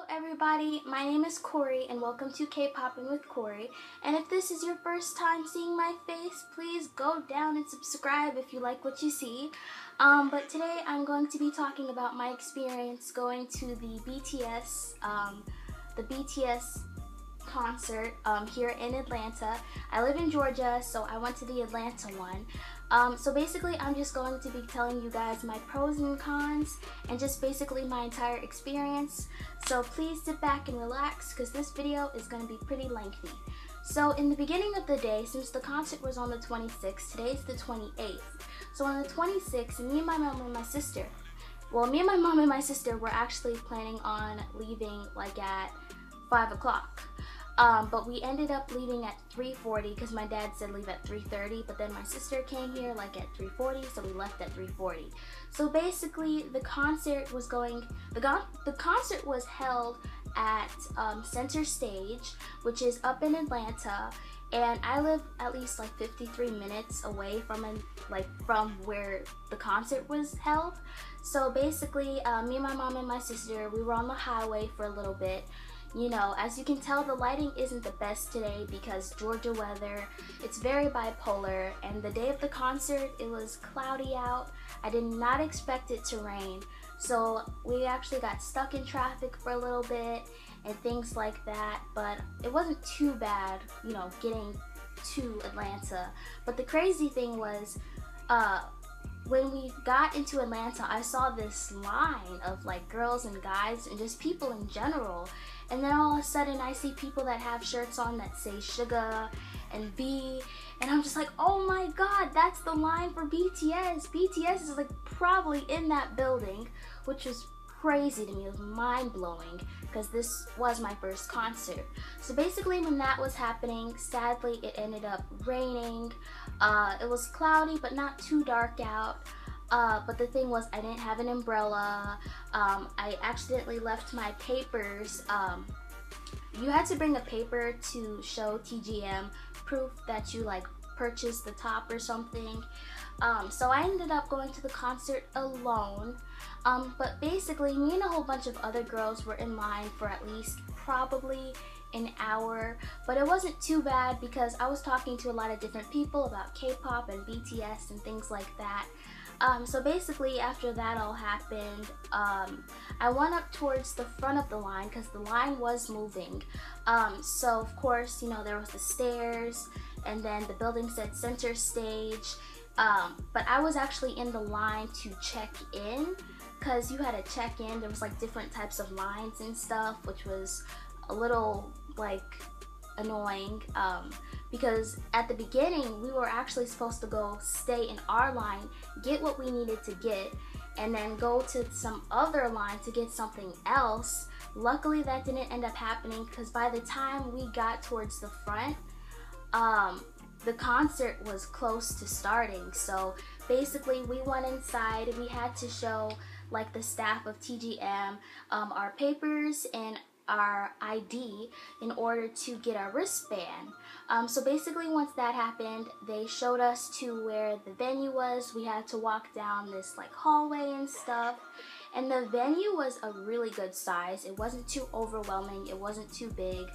Hello everybody, my name is Kori and welcome to K-Poppin' with Kori. And if this is your first time seeing my face, please go down and subscribe if you like what you see. But today I'm going to be talking about my experience going to the BTS concert here in Atlanta. I live in Georgia, so I went to the Atlanta one. So basically I'm just going to be telling you guys my pros and cons and just basically my entire experience. So please sit back and relax because this video is going to be pretty lengthy. So in the beginning of the day, since the concert was on the 26th, today's the 28th. So on the 26th, me and my mom and my sister, were actually planning on leaving like at 5 o'clock. But we ended up leaving at 3:40 because my dad said leave at 3:30, but then my sister came here like at 3:40, so we left at 3:40. So basically the concert was held at Center Stage, which is up in Atlanta, and I live at least like 53 minutes away from where the concert was held. So basically me and my mom and my sister, we were on the highway for a little bit. You know, as you can tell, the lighting isn't the best today because Georgia weather, it's very bipolar, and the day of the concert, it was cloudy out. I did not expect it to rain, so we actually got stuck in traffic for a little bit and things like that, but it wasn't too bad, you know, getting to Atlanta. But the crazy thing was, when we got into Atlanta, I saw this line of like girls and guys and just people in general. And then all of a sudden I see people that have shirts on that say Suga and B, and I'm just like, oh my god, that's the line for BTS. BTS is like probably in that building, which was crazy to me. It was mind-blowing because this was my first concert. So basically when that was happening, sadly it ended up raining. It was cloudy but not too dark out. But the thing was, I didn't have an umbrella. I accidentally left my papers. You had to bring a paper to show TGM proof that you like purchased the top or something. So I ended up going to the concert alone. But basically me and a whole bunch of other girls were in line for at least probably an hour, but it wasn't too bad because I was talking to a lot of different people about K-pop and BTS and things like that. So basically after that all happened, I went up towards the front of the line because the line was moving. So of course, you know, there was the stairs and then the building said Center Stage. But I was actually in the line to check in because you had to check in. There was like different types of lines and stuff, which was a little like annoying because at the beginning we were actually supposed to go stay in our line, get what we needed to get, and then go to some other line to get something else. Luckily that didn't end up happening because by the time we got towards the front, the concert was close to starting. So basically we went inside. We had to show like the staff of TGM our papers and our ID in order to get our wristband. So basically once that happened, they showed us to where the venue was. We had to walk down this like hallway and stuff, and the venue was a really good size. It wasn't too overwhelming, it wasn't too big.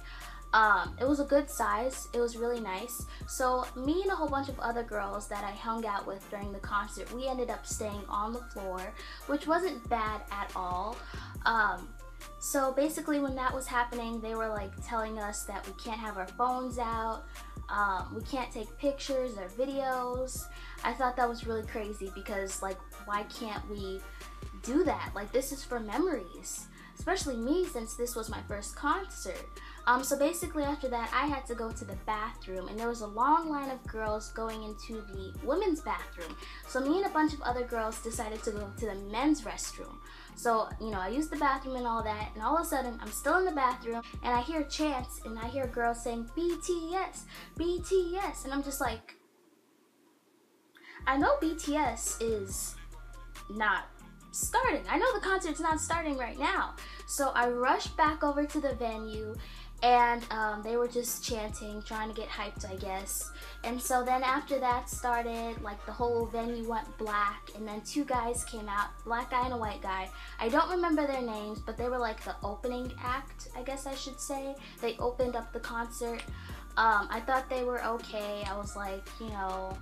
It was a good size. It was really nice. So me and a whole bunch of other girls that I hung out with during the concert, we ended up staying on the floor, which wasn't bad at all. So basically when that was happening, they were like telling us that we can't have our phones out, we can't take pictures or videos. I thought that was really crazy because like, why can't we do that? Like, this is for memories, especially me since this was my first concert. So basically after that I had to go to the bathroom, and there was a long line of girls going into the women's bathroom. So me and a bunch of other girls decided to go to the men's restroom. So, you know, I used the bathroom and all that, and all of a sudden I'm still in the bathroom and I hear chants and I hear girls saying BTS, BTS, and I'm just like, I know BTS is not starting. I know the concert's not starting right now. So I rushed back over to the venue and they were just chanting, trying to get hyped, I guess. And so then after that started, like the whole venue went black, and then two guys came out, black guy and a white guy. I don't remember their names, but they were like the opening act, I guess I should say. They opened up the concert. I thought they were okay. I was like, you know,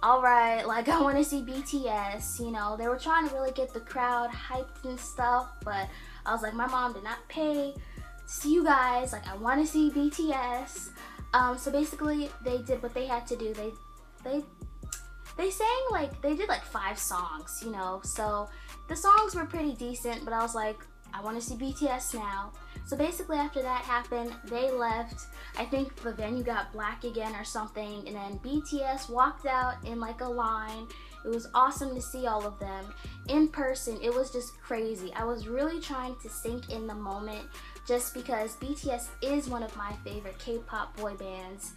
alright, like I want to see BTS, you know. They were trying to really get the crowd hyped and stuff, but I was like, my mom did not pay to see you guys, like I want to see BTS. So basically they did what they had to do. They sang like, they did like 5 songs, you know, so the songs were pretty decent, but I was like, I want to see BTS now. So basically after that happened, they left. I think the venue got black again or something, and then BTS walked out in like a line. It was awesome to see all of them in person. It was just crazy. I was really trying to sink in the moment just because BTS is one of my favorite K-pop boy bands,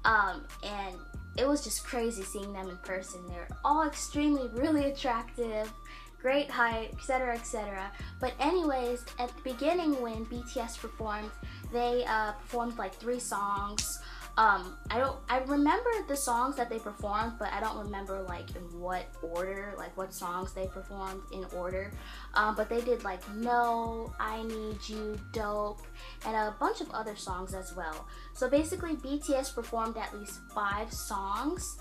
and it was just crazy seeing them in person. They're all extremely really attractive, great height, etc, etc. But anyways, at the beginning when BTS performed, they performed like 3 songs. I remember the songs that they performed, but I don't remember like in what order, like what songs they performed in order. But they did like No, I Need You, Dope, and a bunch of other songs as well. So basically BTS performed at least 5 songs.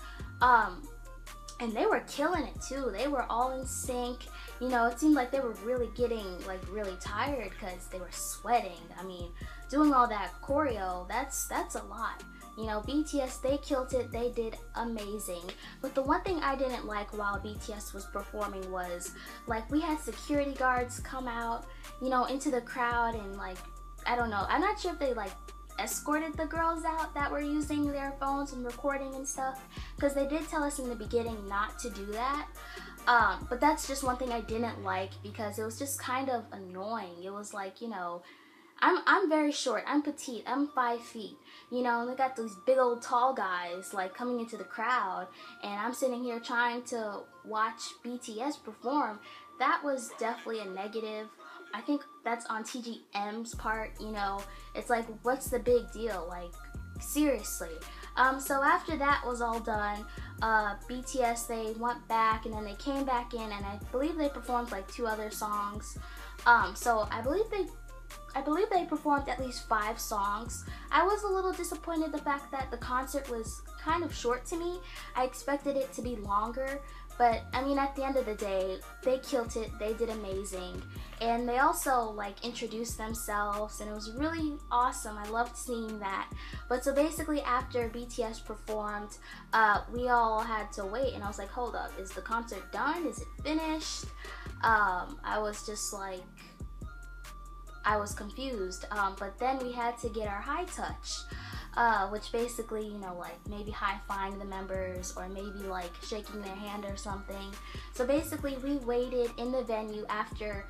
And they were killing it too. They were all in sync. You know, it seemed like they were really getting like really tired because they were sweating. I mean, doing all that choreo, that's a lot. You know, BTS, they killed it. They did amazing. But the one thing I didn't like while BTS was performing was, like, we had security guards come out, you know, into the crowd, and like, I don't know. I'm not sure if they like escorted the girls out that were using their phones and recording and stuff, because they did tell us in the beginning not to do that. But that's just one thing I didn't like, because it was just kind of annoying. It was like, you know, I'm very short, I'm petite, I'm 5 feet, you know, and they got these big old tall guys like coming into the crowd, and I'm sitting here trying to watch BTS perform. That was definitely a negative. I think that's on TGM's part, you know. It's like, what's the big deal? Like, seriously. So after that was all done, BTS, they went back, and then they came back in, and I believe they performed like 2 other songs. So I believe they performed at least 5 songs. I was a little disappointed the fact that the concert was kind of short to me. I expected it to be longer, but I mean, at the end of the day, they killed it. They did amazing. And they also like introduced themselves, and it was really awesome. I loved seeing that. But so basically after BTS performed, we all had to wait, and I was like, hold up, is the concert done? Is it finished? I was just like, I was confused, but then we had to get our high touch, which basically, you know, like maybe high-fiving the members or maybe like shaking their hand or something. So basically we waited in the venue after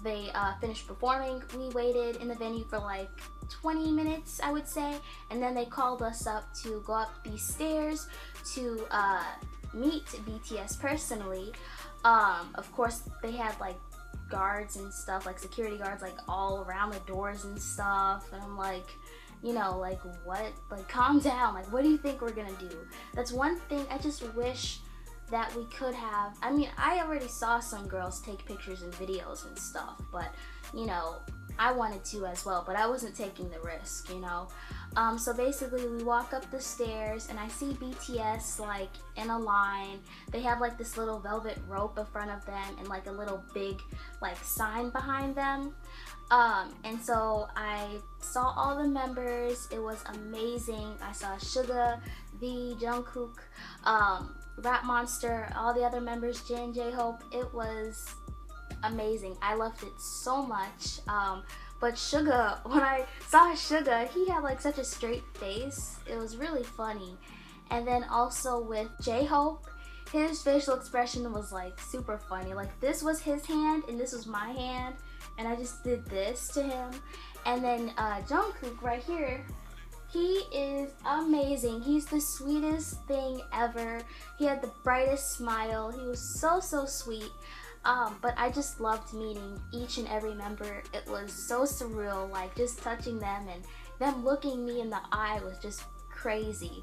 they finished performing. We waited in the venue for like 20 minutes, I would say, and then they called us up to go up these stairs to meet BTS personally. Of course, they had like guards and stuff, like security guards, like all around the doors and stuff, and I'm like, you know, like, what? Like, calm down. Like, what do you think we're gonna do? That's one thing I just wish that we could have. I mean, I already saw some girls take pictures and videos and stuff, but, you know, I wanted to as well, but I wasn't taking the risk, you know. So basically we walk up the stairs, and I see BTS like in a line. They have like this little velvet rope in front of them, and like a little big like sign behind them. And so I saw all the members. It was amazing. I saw Suga, V, Jungkook, Rap Monster, all the other members, Jin, J-Hope. It was amazing. I loved it so much. But Suga, when I saw Suga, he had like such a straight face. It was really funny. And then also with J-Hope, his facial expression was like super funny. Like, this was his hand and this was my hand, and I just did this to him. And then Jungkook right here, he is amazing. He's the sweetest thing ever. He had the brightest smile. He was so sweet. But I just loved meeting each and every member. It was so surreal, like just touching them and them looking me in the eye was just crazy.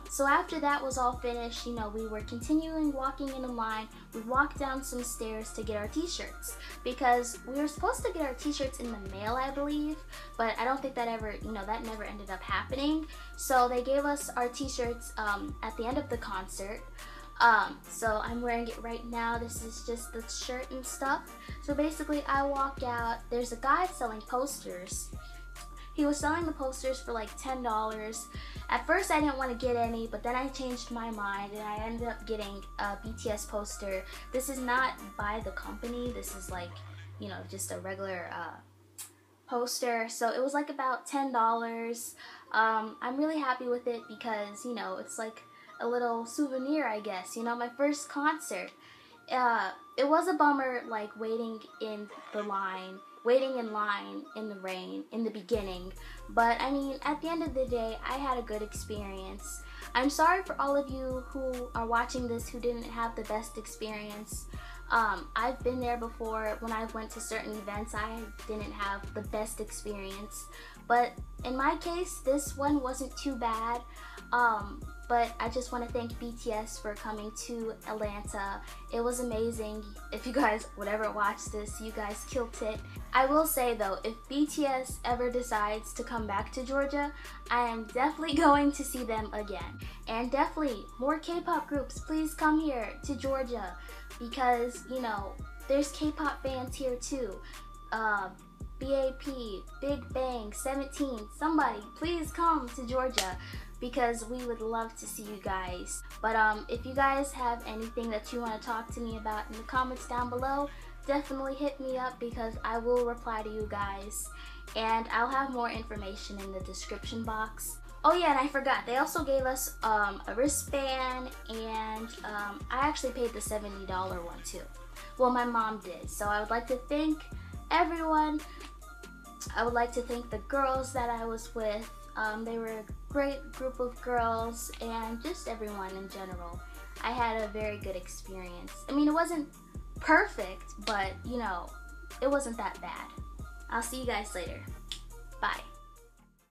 So after that was all finished, you know, we were continuing walking in a line. We walked down some stairs to get our t-shirts because we were supposed to get our t-shirts in the mail, I believe, but I don't think that ever, you know, that never ended up happening. So they gave us our t-shirts at the end of the concert. So I'm wearing it right now. This is just the shirt and stuff. So basically I walk out, there's a guy selling posters. He was selling the posters for like $10. At first I didn't want to get any, but then I changed my mind and I ended up getting a BTS poster. This is not by the company, this is like, you know, just a regular poster. So it was like about $10. I'm really happy with it because, you know, it's like a little souvenir, I guess, you know, my first concert. It was a bummer, like waiting in line in the rain in the beginning, but I mean, at the end of the day, I had a good experience. I'm sorry for all of you who are watching this who didn't have the best experience. I've been there before. When I went to certain events, I didn't have the best experience, but in my case, this one wasn't too bad. But I just want to thank BTS for coming to Atlanta. It was amazing. If you guys would ever watch this, you guys killed it. I will say though, if BTS ever decides to come back to Georgia, I am definitely going to see them again. And definitely more K-pop groups, please come here to Georgia because, you know, there's K-pop fans here too. BAP, Big Bang, 17, somebody please come to Georgia because we would love to see you guys. But if you guys have anything that you want to talk to me about in the comments down below, definitely hit me up because I will reply to you guys. And I'll have more information in the description box. Oh yeah, and I forgot, they also gave us a wristband, and I actually paid the $70 one too. Well, my mom did. So I would like to thank everyone. I would like to thank the girls that I was with. They were a great group of girls and just everyone in general. I had a very good experience. I mean, it wasn't perfect, but you know, it wasn't that bad. I'll see you guys later. Bye.